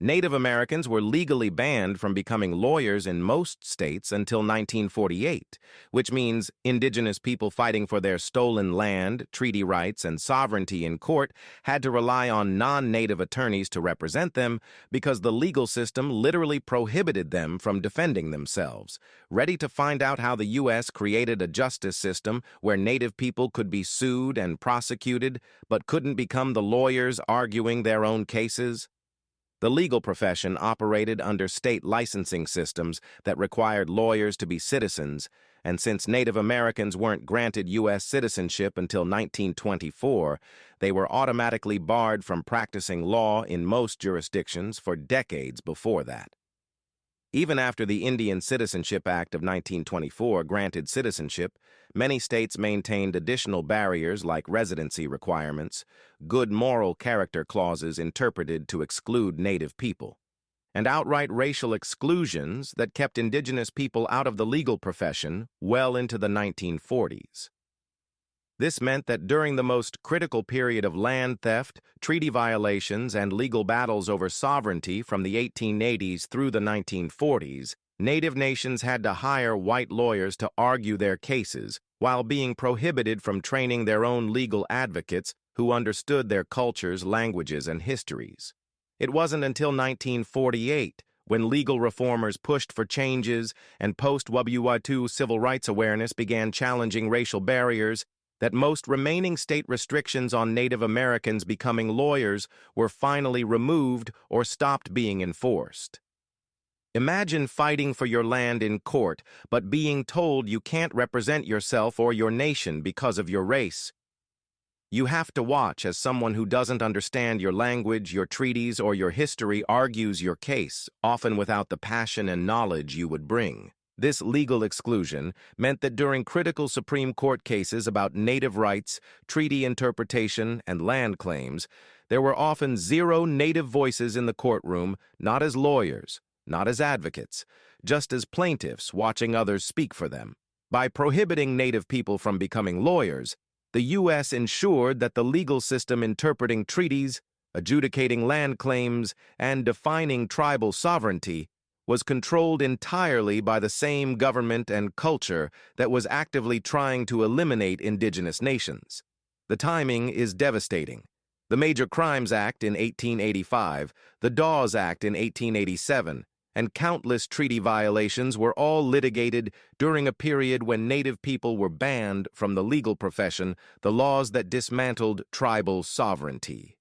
Native Americans were legally banned from becoming lawyers in most states until 1948, which means indigenous people fighting for their stolen land, treaty rights, and sovereignty in court had to rely on non-native attorneys to represent them because the legal system literally prohibited them from defending themselves. Ready to find out how the U.S. created a justice system where native people could be sued and prosecuted but couldn't become the lawyers arguing their own cases? The legal profession operated under state licensing systems that required lawyers to be citizens, and since Native Americans weren't granted U.S. citizenship until 1924, they were automatically barred from practicing law in most jurisdictions for decades before that. Even after the Indian Citizenship Act of 1924 granted citizenship, many states maintained additional barriers like residency requirements, good moral character clauses interpreted to exclude Native people, and outright racial exclusions that kept indigenous people out of the legal profession well into the 1940s. This meant that during the most critical period of land theft, treaty violations, and legal battles over sovereignty from the 1880s through the 1940s, Native nations had to hire white lawyers to argue their cases, while being prohibited from training their own legal advocates who understood their cultures, languages, and histories. It wasn't until 1948, when legal reformers pushed for changes and post-WWII civil rights awareness began challenging racial barriers, that most remaining state restrictions on Native Americans becoming lawyers were finally removed or stopped being enforced. Imagine fighting for your land in court, but being told you can't represent yourself or your nation because of your race. You have to watch as someone who doesn't understand your language, your treaties, or your history argues your case, often without the passion and knowledge you would bring. This legal exclusion meant that during critical Supreme Court cases about Native rights, treaty interpretation, and land claims, there were often zero Native voices in the courtroom, not as lawyers, not as advocates, just as plaintiffs watching others speak for them. By prohibiting Native people from becoming lawyers, the U.S. ensured that the legal system interpreting treaties, adjudicating land claims, and defining tribal sovereignty was controlled entirely by the same government and culture that was actively trying to eliminate indigenous nations. The timing is devastating. The Major Crimes Act in 1885, the Dawes Act in 1887, and countless treaty violations were all litigated during a period when Native people were banned from the legal profession, the laws that dismantled tribal sovereignty.